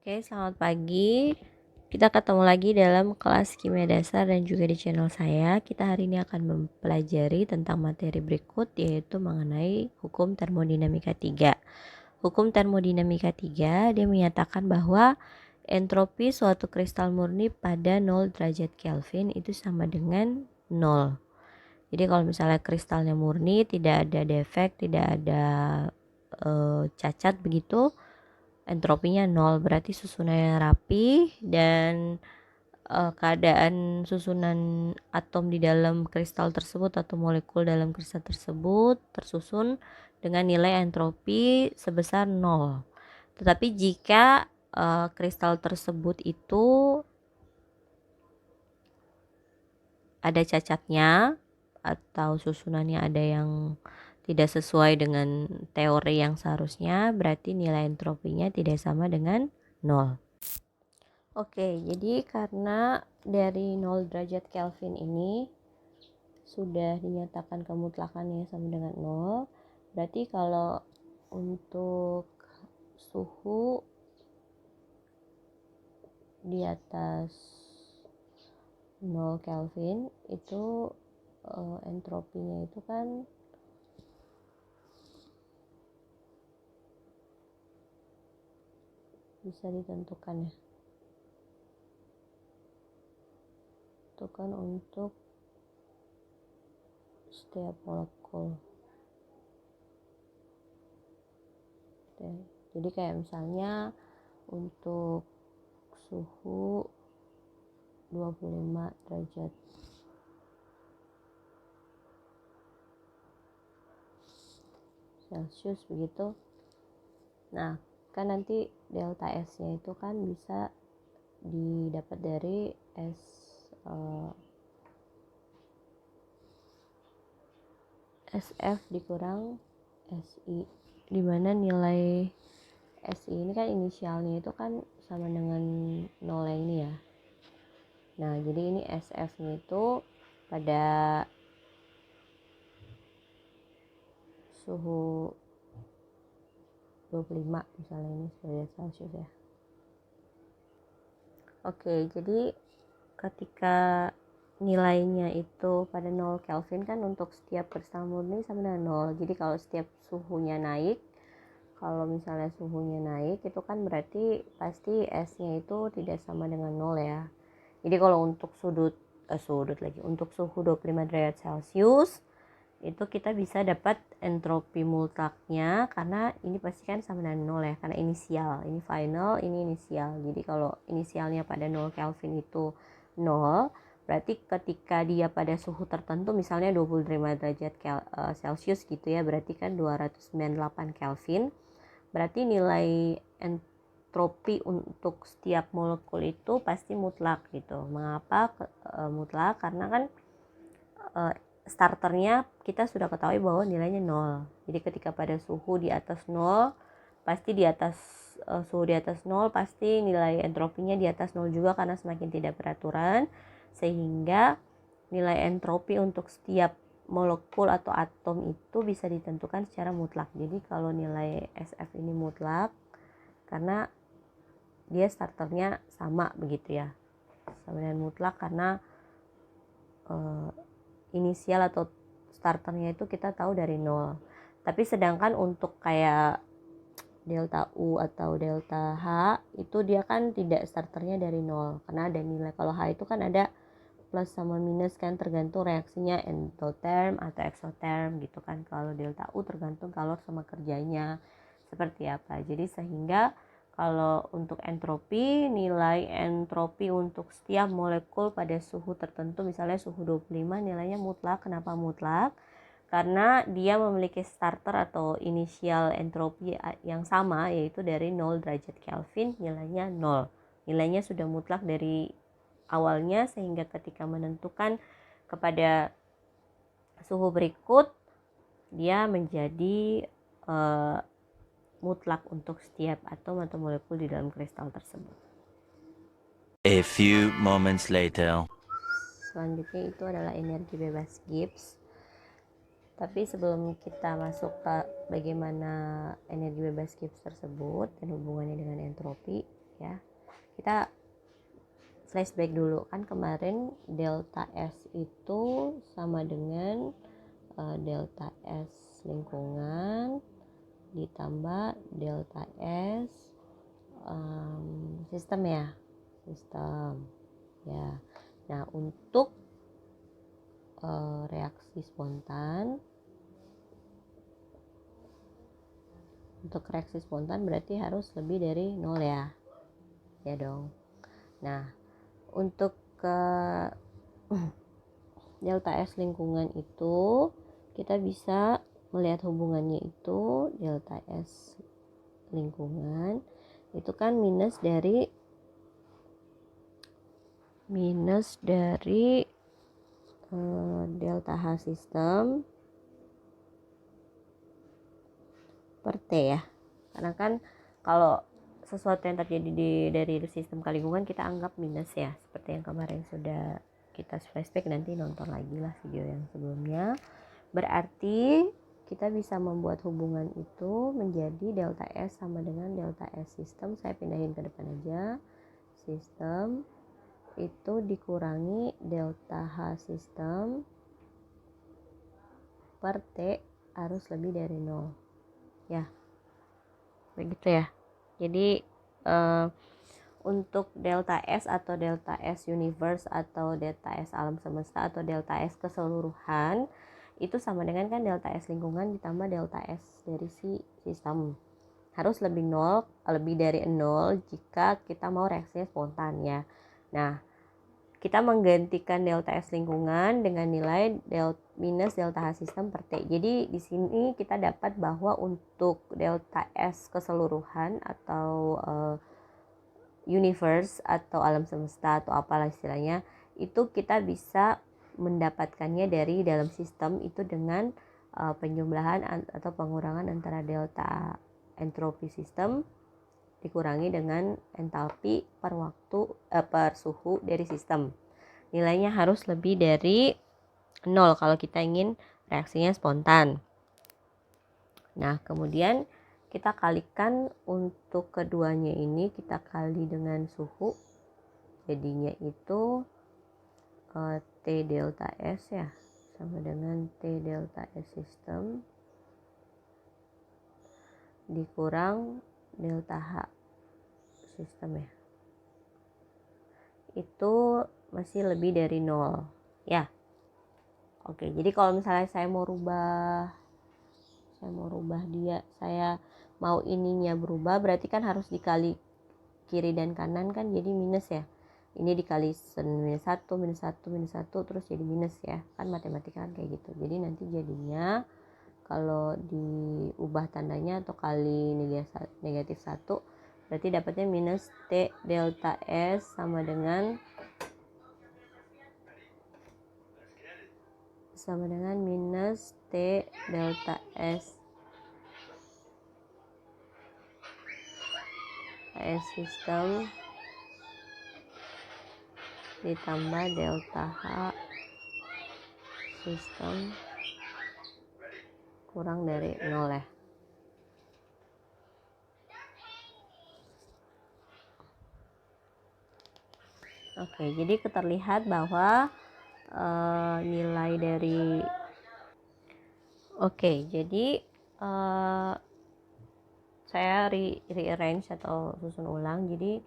Oke, selamat pagi. Kita ketemu lagi dalam kelas kimia dasar dan juga di channel saya. Kita hari ini akan mempelajari tentang materi berikut, yaitu mengenai hukum termodinamika 3. Hukum termodinamika 3 dia menyatakan bahwa entropi suatu kristal murni pada 0 derajat Kelvin itu sama dengan 0. Jadi kalau misalnya kristalnya murni, tidak ada defek, tidak ada cacat begitu, entropinya 0, berarti susunannya rapi dan keadaan susunan atom di dalam kristal tersebut atau molekul dalam kristal tersebut tersusun dengan nilai entropi sebesar 0. Tetapi jika kristal tersebut itu ada cacatnya atau susunannya ada yang tidak sesuai dengan teori yang seharusnya, berarti nilai entropinya tidak sama dengan 0. Oke, jadi karena dari 0 derajat Kelvin ini sudah dinyatakan kemutlakannya sama dengan 0, berarti kalau untuk suhu di atas 0 Kelvin itu entropinya itu kan bisa ditentukan ya. Itu kan untuk setiap molekul. Jadi kayak misalnya untuk suhu 25 derajat Celcius begitu. Nah, kan nanti delta S nya itu kan bisa didapat dari SF dikurang SI, dimana nilai SI ini kan inisialnya itu kan sama dengan 0 yang ini ya. Nah, jadi ini SF nya itu pada suhu 25 misalnya, ini derajat Celcius ya. Oke, jadi ketika nilainya itu pada 0 Kelvin kan untuk setiap kristal murni sama dengan 0. Jadi kalau setiap suhunya naik, kalau misalnya suhunya naik itu kan berarti pasti S-nya itu tidak sama dengan 0 ya. Jadi kalau untuk untuk suhu 25 derajat Celcius itu kita bisa dapat entropi mutlaknya, karena ini pasti kan sama dengan 0 ya, karena inisial, ini final, ini inisial. Jadi kalau inisialnya pada 0 Kelvin itu 0, berarti ketika dia pada suhu tertentu misalnya 25 derajat Celcius gitu ya, berarti kan 298 Kelvin, berarti nilai entropi untuk setiap molekul itu pasti mutlak gitu. Mengapa mutlak? Karena kan starternya kita sudah ketahui bahwa nilainya 0. Jadi ketika pada suhu di atas 0, pasti di atas suhu di atas 0 pasti nilai entropinya di atas 0 juga, karena semakin tidak beraturan, sehingga nilai entropi untuk setiap molekul atau atom itu bisa ditentukan secara mutlak. Jadi kalau nilai SF ini mutlak karena dia starternya sama begitu ya, sama dengan mutlak karena inisial atau starternya itu kita tahu dari 0. Tapi sedangkan untuk kayak delta U atau delta H itu dia kan tidak starternya dari 0, karena ada nilai, kalau H itu kan ada plus sama minus kan, tergantung reaksinya endotherm atau exotherm gitu kan. Kalau delta U tergantung kalor sama kerjanya seperti apa. Jadi sehingga kalau untuk entropi, nilai entropi untuk setiap molekul pada suhu tertentu, misalnya suhu 25, nilainya mutlak. Kenapa mutlak? Karena dia memiliki starter atau inisial entropi yang sama, yaitu dari 0 derajat Kelvin, nilainya 0. Nilainya sudah mutlak dari awalnya, sehingga ketika menentukan kepada suhu berikut, dia menjadi mutlak untuk setiap atom atau molekul di dalam kristal tersebut. A few moments later. Selanjutnya itu adalah energi bebas Gibbs. Tapi sebelum kita masuk ke bagaimana energi bebas Gibbs tersebut dan hubungannya dengan entropi, ya. Kita flashback dulu, kan kemarin delta S itu sama dengan delta S lingkungan ditambah delta S sistem ya, sistem ya. Nah, untuk reaksi spontan, berarti harus lebih dari 0 ya dong. Nah, untuk ke delta S lingkungan itu kita bisa melihat hubungannya itu delta S lingkungan itu kan minus dari delta H sistem per T ya. Karena kan kalau sesuatu yang terjadi dari sistem ke lingkungan kita anggap minus ya, seperti yang kemarin sudah kita flashback, nanti nonton lagi lah video yang sebelumnya. Berarti kita bisa membuat hubungan itu menjadi delta S sama dengan delta S sistem. Saya pindahin ke depan aja. Sistem itu dikurangi delta H sistem per T harus lebih dari 0 ya, begitu ya. Jadi untuk delta S atau delta S universe atau delta S alam semesta atau delta S keseluruhan itu sama dengan kan delta S lingkungan ditambah delta S dari si sistem, harus lebih dari 0 jika kita mau reaksinya spontan ya. Nah, kita menggantikan delta S lingkungan dengan nilai minus delta H sistem per T. Jadi di sini kita dapat bahwa untuk delta S keseluruhan atau universe atau alam semesta atau apalah istilahnya, itu kita bisa mendapatkannya dari dalam sistem itu dengan penjumlahan atau pengurangan antara delta entropi sistem dikurangi dengan entalpi per suhu dari sistem. Nilainya harus lebih dari 0 kalau kita ingin reaksinya spontan. Nah, kemudian kita kalikan untuk keduanya ini, kita kali dengan suhu, jadinya itu T delta S ya, sama dengan T delta S sistem dikurang delta H sistem ya, itu masih lebih dari 0 ya. Oke, jadi kalau misalnya saya mau rubah dia, saya mau ininya berubah, berarti kan harus dikali kiri dan kanan kan jadi minus ya. Ini dikali minus 1 terus jadi minus ya. Kan matematika kan kayak gitu. Jadi nanti jadinya kalau diubah tandanya atau kali negatif 1, berarti dapatnya minus T delta S sama dengan minus T delta S sistem ditambah delta H sistem kurang dari 0 ya. Oke, jadi terlihat bahwa nilai dari saya rearrange atau susun ulang. Jadi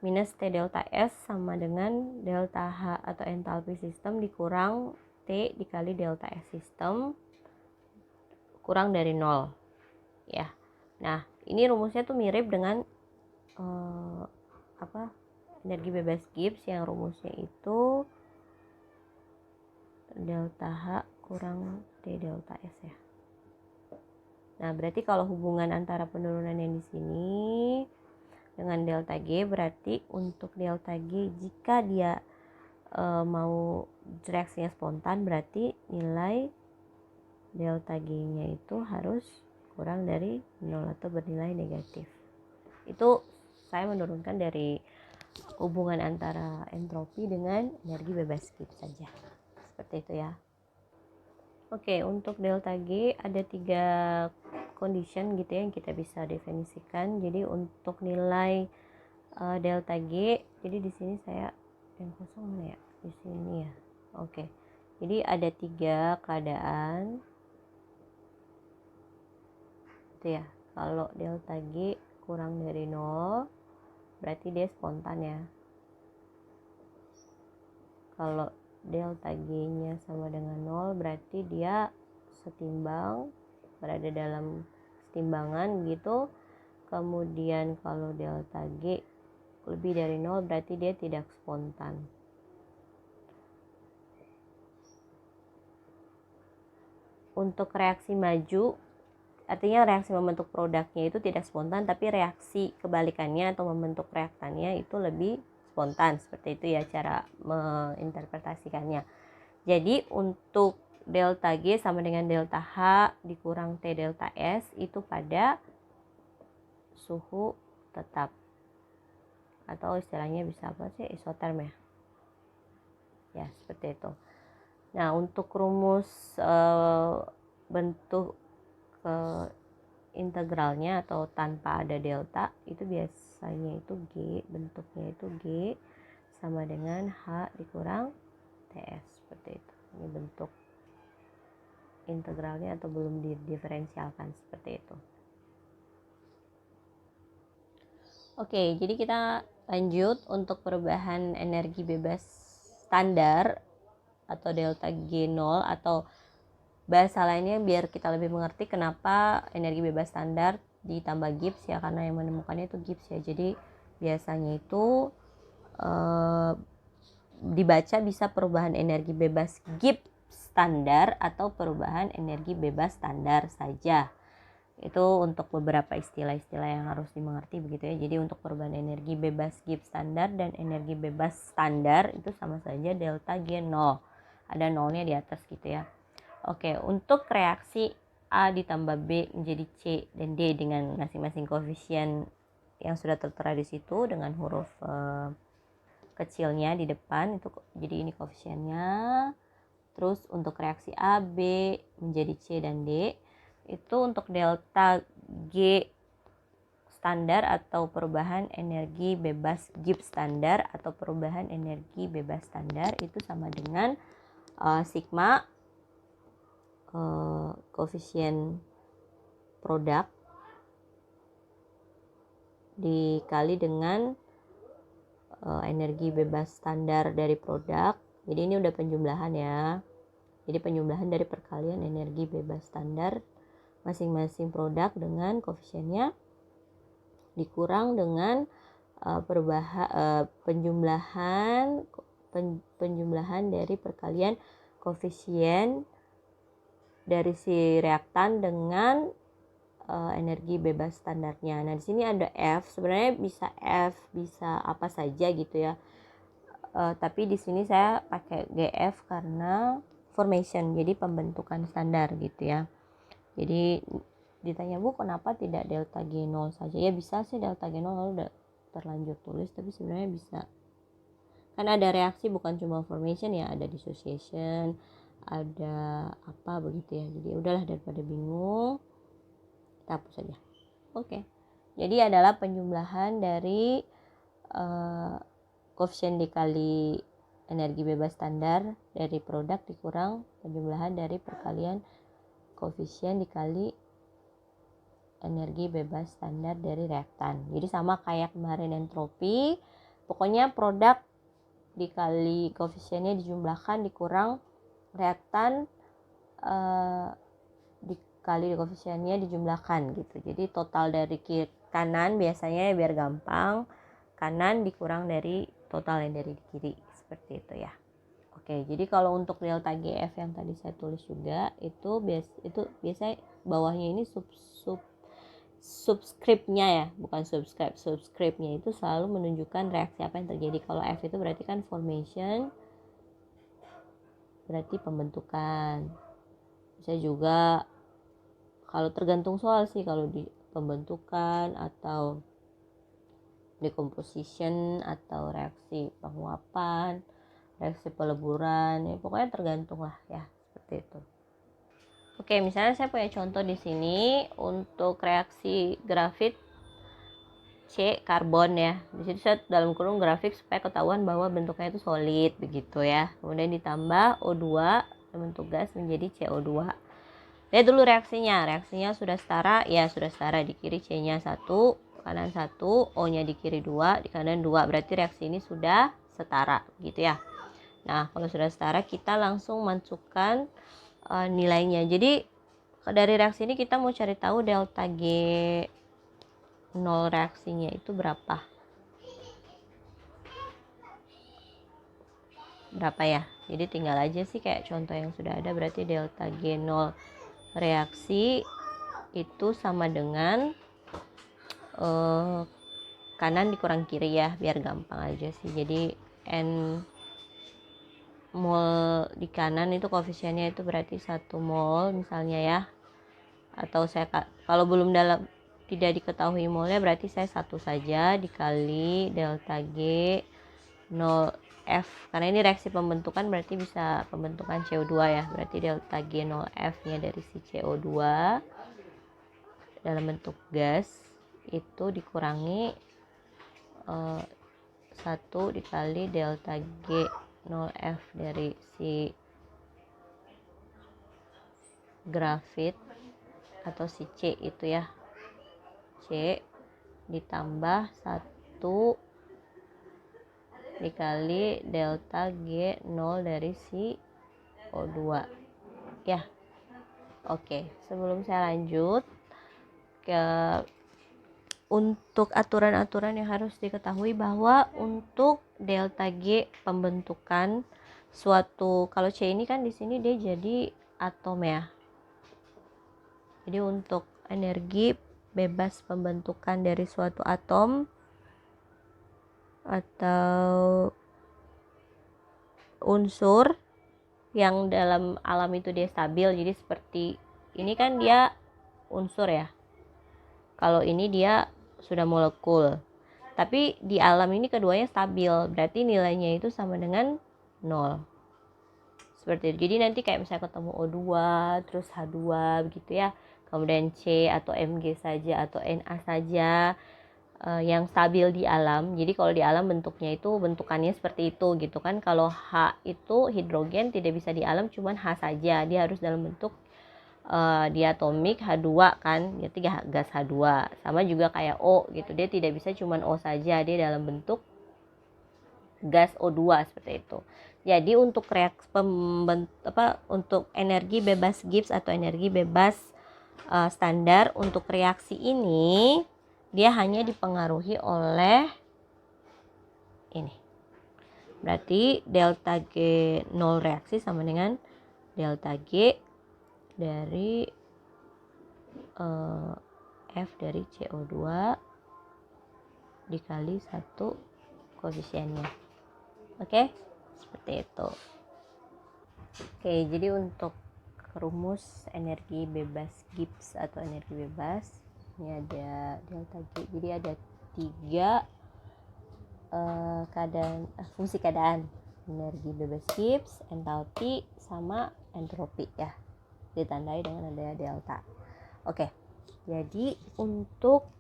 minus T delta S sama dengan delta H atau entalpi sistem dikurang T dikali delta S sistem kurang dari 0 ya. Nah, ini rumusnya tuh mirip dengan energi bebas Gibbs yang rumusnya itu delta H kurang T delta S ya. Nah, berarti kalau hubungan antara penurunan yang di sini dengan delta G, berarti untuk delta G jika dia mau reaksinya spontan, berarti nilai delta G-nya itu harus kurang dari 0 atau bernilai negatif. Itu saya menurunkan dari hubungan antara entropi dengan energi bebas Gibbs saja. Seperti itu ya. Oke, untuk delta G ada 3 condition gitu ya yang kita bisa definisikan. Jadi untuk nilai delta G. Jadi di sini saya yang kosong mana ya? Di sini ya. Oke. Jadi ada 3 keadaan. Itu ya. Kalau delta G kurang dari 0 berarti dia spontan ya. Kalau delta G-nya sama dengan 0 berarti dia setimbang, berada dalam setimbangan gitu. Kemudian kalau delta G lebih dari 0 berarti dia tidak spontan. Untuk reaksi maju, artinya reaksi membentuk produknya itu tidak spontan, tapi reaksi kebalikannya atau membentuk reaktannya itu lebih spontan. Seperti itu ya cara menginterpretasikannya. Jadi untuk delta G sama dengan delta H dikurang T delta S itu pada suhu tetap, atau istilahnya bisa apa sih, isoterm ya. Ya, seperti itu. Nah, untuk rumus bentuk integralnya atau tanpa ada delta itu biasanya itu G, bentuknya itu G sama dengan H dikurang TS, seperti itu. Ini bentuk integralnya atau belum didiferensialkan, seperti itu. Oke, jadi kita lanjut untuk perubahan energi bebas standar atau delta G0, atau bahasa lainnya biar kita lebih mengerti kenapa energi bebas standar ditambah Gibbs ya, karena yang menemukannya itu Gibbs ya. Jadi biasanya itu dibaca bisa perubahan energi bebas Gibbs standar atau perubahan energi bebas standar saja. Itu untuk beberapa istilah-istilah yang harus dimengerti begitu ya. Jadi untuk perubahan energi bebas Gibbs standar dan energi bebas standar itu sama saja delta G0. Ada nolnya di atas gitu ya. Oke, untuk reaksi A ditambah B menjadi C dan D dengan masing-masing koefisien yang sudah tertera di situ dengan huruf kecilnya di depan itu, jadi ini koefisiennya. Terus untuk reaksi A, B menjadi C dan D itu untuk delta G standar atau perubahan energi bebas Gibbs standar atau perubahan energi bebas standar itu sama dengan sigma koefisien produk dikali dengan energi bebas standar dari produk. Jadi ini udah penjumlahan ya. Jadi penjumlahan dari perkalian energi bebas standar masing-masing produk dengan koefisiennya dikurang dengan penjumlahan dari perkalian koefisien dari si reaktan dengan energi bebas standarnya. Nah, di sini ada F. Sebenarnya bisa F, bisa apa saja gitu ya. Tapi di sini saya pakai GF karena formation, jadi pembentukan standar gitu ya. Jadi ditanya, Bu, kenapa tidak delta G0 saja? Ya bisa sih delta G0 lalu udah terlanjur tulis, tapi sebenarnya bisa. Kan ada reaksi bukan cuma formation ya, ada dissociation, ada apa begitu ya. Jadi udahlah daripada bingung, kita hapus saja. Oke. Jadi adalah penjumlahan dari koefisien dikali energi bebas standar dari produk dikurang penjumlahan dari perkalian koefisien dikali energi bebas standar dari reaktan. Jadi sama kayak kemarin entropi, pokoknya produk dikali koefisiennya dijumlahkan dikurang reaktan dikali koefisiennya dijumlahkan gitu. Jadi total dari kiri kanan biasanya biar gampang, kanan dikurang dari total yang dari kiri, seperti itu ya. Oke, jadi kalau untuk delta GF yang tadi saya tulis juga itu biasanya bawahnya ini subscriptnya ya, bukan subscriptnya itu selalu menunjukkan reaksi apa yang terjadi. Kalau F itu berarti kan formation, berarti pembentukan. Bisa juga kalau tergantung soal sih, kalau di pembentukan atau decomposition atau reaksi penguapan, reaksi peleburan, ya pokoknya tergantung lah ya, seperti itu. Oke, misalnya saya punya contoh di sini untuk reaksi grafit C karbon ya. Di situ saya dalam kurung grafik supaya ketahuan bahwa bentuknya itu solid begitu ya. Kemudian ditambah O2 bentuk gas menjadi CO2. Lihat dulu reaksinya. Reaksinya sudah setara? Ya, sudah setara. Di kiri C-nya 1, kanan 1, O-nya di kiri 2, di kanan 2. Berarti reaksi ini sudah setara gitu ya. Nah, kalau sudah setara kita langsung masukkan nilainya. Jadi dari reaksi ini kita mau cari tahu delta G 0 reaksinya itu berapa ya. Jadi tinggal aja sih kayak contoh yang sudah ada, berarti delta G0 reaksi itu sama dengan kanan dikurang kiri ya, biar gampang aja sih. Jadi N mol di kanan itu koefisiennya itu berarti 1 mol misalnya ya. Atau saya kalau belum tidak diketahui molnya, berarti saya 1 saja dikali delta G 0 F, karena ini reaksi pembentukan berarti bisa pembentukan CO2 ya. Berarti delta G 0 F nya dari si CO2 dalam bentuk gas itu dikurangi 1 dikali delta G 0 F dari si grafit atau si C itu ya, C ditambah 1 dikali delta G 0 dari si O2 ya. Oke, sebelum saya lanjut ke untuk aturan-aturan yang harus diketahui, bahwa untuk delta G pembentukan suatu, kalau C ini kan di sini dia jadi atom ya. Jadi untuk energi bebas pembentukan dari suatu atom atau unsur yang dalam alam itu dia stabil. Jadi seperti ini kan dia unsur ya. Kalau ini dia sudah molekul. Tapi di alam ini keduanya stabil. Berarti nilainya itu sama dengan 0. Seperti itu. Jadi nanti kayak misalnya ketemu O2 terus H2 begitu ya. Kemudian C atau Mg saja atau Na saja yang stabil di alam. Jadi kalau di alam bentuknya itu bentukannya seperti itu gitu kan. Kalau H itu hidrogen tidak bisa di alam, cuman H saja. Dia harus dalam bentuk diatomik H2 kan. Jadi gas H2. Sama juga kayak O gitu. Dia tidak bisa cuman O saja, dia dalam bentuk gas O2 seperti itu. Jadi untuk reaksi untuk energi bebas Gibbs atau energi bebas standar untuk reaksi ini, dia hanya dipengaruhi oleh ini. Berarti delta G 0 reaksi sama dengan delta G dari F dari CO2 dikali 1 koefisiennya. Oke, seperti itu. Oke, jadi untuk rumus energi bebas Gibbs atau energi bebas, ini ada delta G. Jadi ada 3 fungsi keadaan: energi bebas Gibbs, entalpi, sama entropi ya. Ditandai dengan adanya delta. Oke, jadi untuk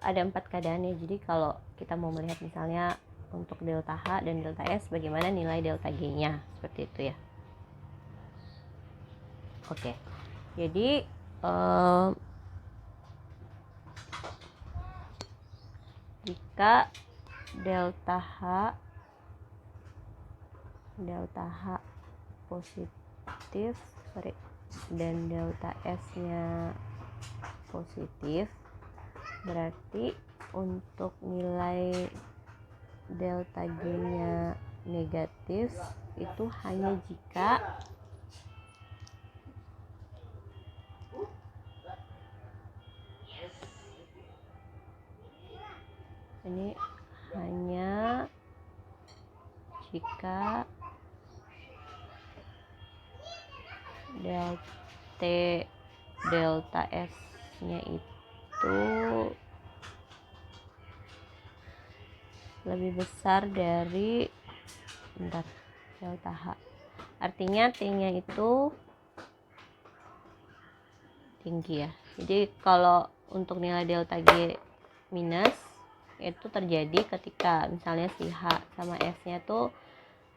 ada 4 keadaan ya. Jadi kalau kita mau melihat misalnya untuk delta H dan delta S, bagaimana nilai delta G-nya, seperti itu ya. Oke, jadi jika delta H positif dan delta S-nya positif, berarti untuk nilai delta G-nya negatif itu hanya jika ini hanya jika delta S-nya itu lebih besar dari delta H. Artinya T-nya itu tinggi ya. Jadi kalau untuk nilai delta G minus itu terjadi ketika misalnya si H sama S nya tuh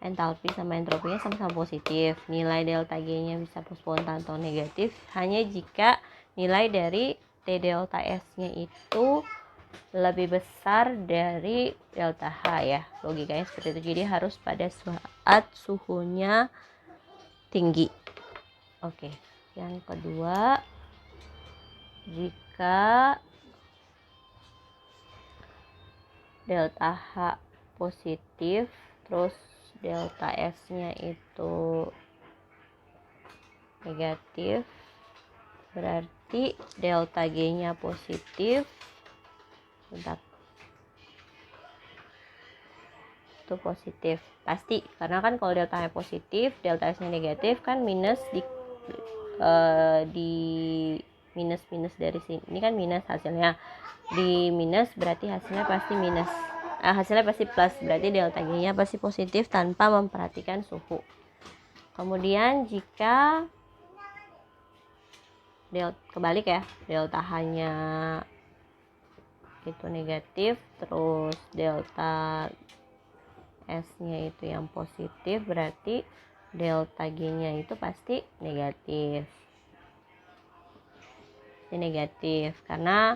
entalpi sama entropinya sama-sama positif. Nilai delta G nya bisa spontan atau negatif hanya jika nilai dari T delta S nya itu lebih besar dari delta H ya. Logikanya seperti itu. Jadi harus pada saat suhunya tinggi. Oke, yang kedua, jika delta H positif terus delta S nya itu negatif, berarti delta G nya positif. Bentar, itu positif pasti, karena kan kalau delta H positif delta S nya negatif kan minus di minus dari sini, ini kan minus hasilnya, di minus berarti hasilnya pasti minus, hasilnya pasti plus, berarti delta G nya pasti positif tanpa memperhatikan suhu. Kemudian jika kebalik ya, delta H nya itu negatif terus delta S nya itu yang positif, berarti delta G nya itu pasti negatif. Karena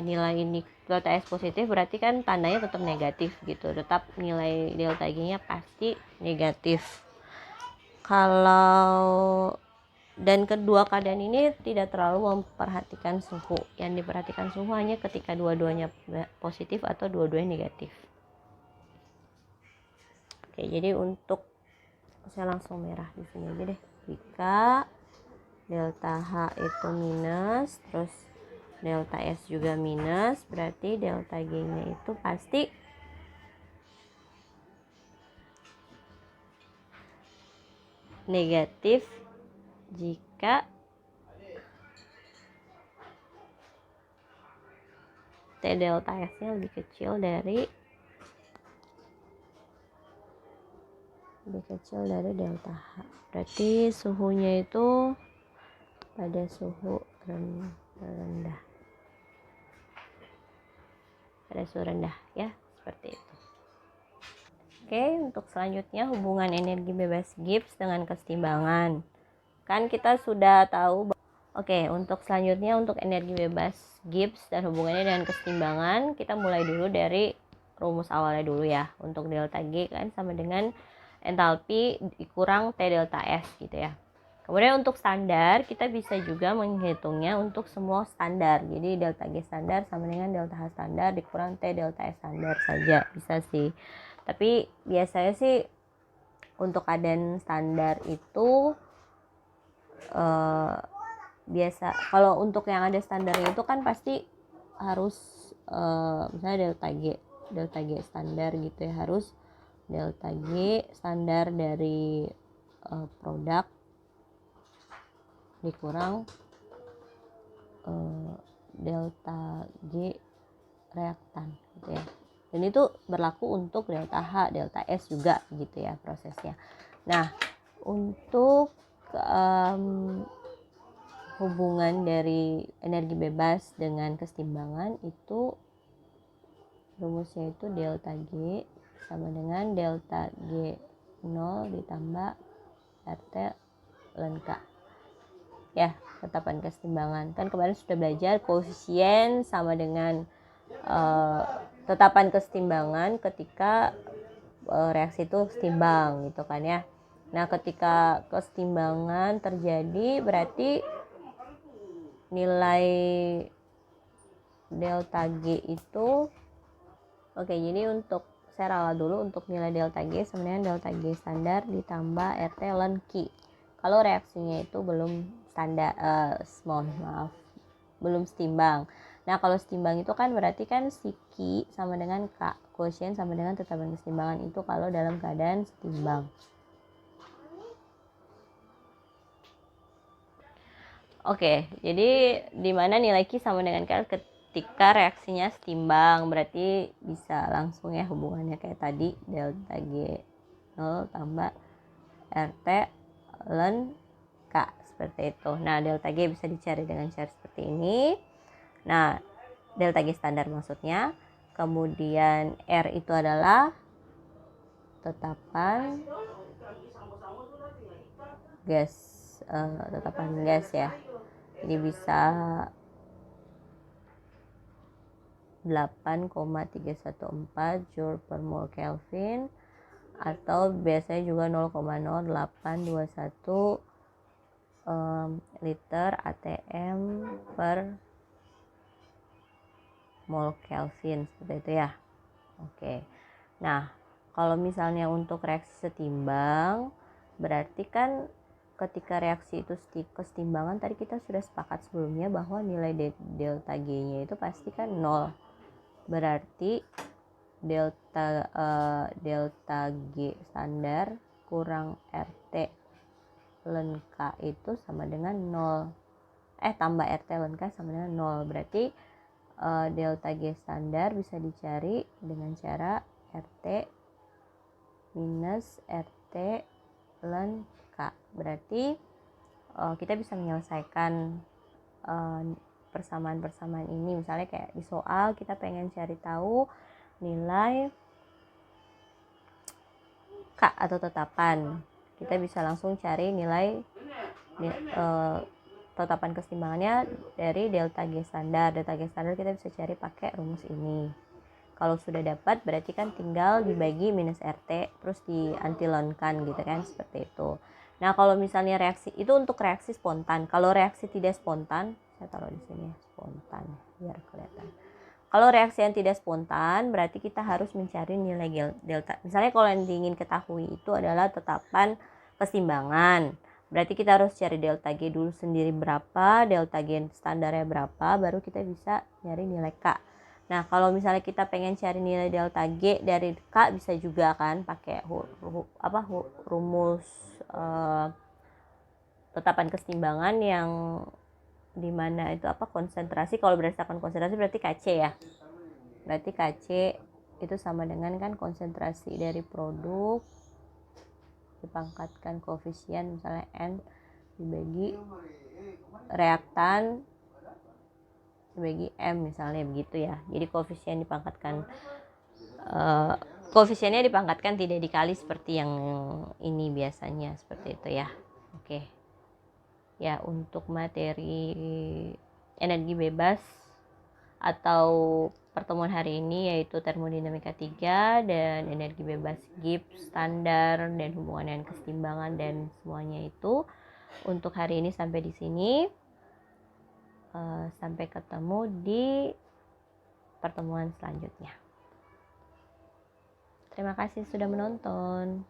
nilai ini delta S positif berarti kan tandanya tetap negatif gitu, tetap nilai delta G nya pasti negatif. Kalau dan kedua keadaan ini tidak terlalu memperhatikan suhu, yang diperhatikan suhu hanya ketika dua-duanya positif atau dua-duanya negatif. Oke, jadi untuk saya langsung merah di sini aja deh. Jika delta H itu minus terus delta S juga minus, berarti delta G nya itu pasti negatif jika T delta S nya lebih kecil dari delta H. Berarti suhunya itu pada suhu rendah. Pada suhu rendah ya, seperti itu. Oke, untuk selanjutnya hubungan energi bebas Gibbs dengan kesetimbangan. Kan kita sudah tahu. Oke, untuk selanjutnya untuk energi bebas Gibbs dan hubungannya dengan kesetimbangan, kita mulai dulu dari rumus awalnya dulu ya. Untuk delta G kan sama dengan entalpi dikurang T delta S gitu ya. Kemudian untuk standar, kita bisa juga menghitungnya untuk semua standar. Jadi delta G standar sama dengan delta H standar dikurang T delta S standar saja, bisa sih. Tapi biasanya sih untuk keadaan standar itu biasa, kalau untuk yang ada standarnya itu kan pasti harus misalnya delta G standar gitu ya, harus delta G standar dari produk dikurang delta G reaktan gitu ya. Dan itu berlaku untuk delta H, delta S juga gitu ya prosesnya. Nah, untuk hubungan dari energi bebas dengan kesetimbangan itu rumusnya itu delta G sama dengan delta G 0 ditambah RT ln K ya, tetapan kesetimbangan. Kan kemarin sudah belajar koefisien sama dengan tetapan kesetimbangan ketika reaksi itu setimbang gitu kan ya. Nah, ketika kesetimbangan terjadi berarti nilai delta G itu jadi untuk saya ralat dulu untuk nilai delta G sama dengan delta G standar ditambah RT ln Q. Kalau reaksinya itu belum standar, belum setimbang. Nah, kalau setimbang itu kan berarti kan si Q sama dengan K, koefisien sama dengan tetapan kesetimbangan itu kalau dalam keadaan setimbang. Oke, jadi di mana nilai Q sama dengan K ketika reaksinya setimbang, berarti bisa langsung ya hubungannya kayak tadi, delta G 0 tambah RT ln K K, seperti itu. Nah, delta G bisa dicari dengan cara seperti ini. Nah, delta G standar maksudnya. Kemudian R itu adalah tetapan gas, tetapan gas ya. Jadi bisa 8,314 Joule per mol Kelvin, atau biasanya juga 0,0821 liter ATM per mol Kelvin, seperti itu ya. Oke. Nah, kalau misalnya untuk reaksi setimbang, berarti kan ketika reaksi itu kesetimbangan, tadi kita sudah sepakat sebelumnya bahwa nilai delta G-nya itu pasti kan 0. Berarti delta G standar kurang RT ln K itu sama dengan 0. Tambah RT ln K sama dengan 0. Berarti delta G standar bisa dicari dengan cara RT minus RT ln K. Berarti kita bisa menyelesaikan persamaan-persamaan ini. Misalnya kayak di soal kita pengen cari tahu nilai K atau tetapan, kita bisa langsung cari nilai tetapan kesetimbangannya dari delta G standar. Delta G standar kita bisa cari pakai rumus ini. Kalau sudah dapat berarti kan tinggal dibagi minus RT terus diantilonkan gitu kan, seperti itu. Nah, kalau misalnya reaksi itu untuk reaksi spontan. Kalau reaksi tidak spontan, saya taruh di sini spontan biar kelihatan. Kalau reaksi yang tidak spontan berarti kita harus mencari nilai delta. Misalnya kalau yang ingin ketahui itu adalah tetapan kesetimbangan. Berarti kita harus cari delta G dulu sendiri berapa, delta G standarnya berapa, baru kita bisa nyari nilai K. Nah, kalau misalnya kita pengen cari nilai delta G dari K bisa juga kan pakai rumus tetapan kesetimbangan yang dimana itu konsentrasi. Kalau berdasarkan konsentrasi berarti Kc ya. Berarti Kc itu sama dengan kan konsentrasi dari produk dipangkatkan koefisien misalnya N dibagi reaktan dibagi M misalnya begitu ya. Jadi koefisien dipangkatkan koefisiennya dipangkatkan tidak dikali seperti yang ini biasanya, seperti itu ya. Oke. Ya, untuk materi energi bebas atau pertemuan hari ini yaitu termodinamika 3 dan energi bebas Gibbs standar dan hubungan dengan kesetimbangan dan semuanya itu untuk hari ini sampai di sini. Sampai ketemu di pertemuan selanjutnya. Terima kasih sudah menonton.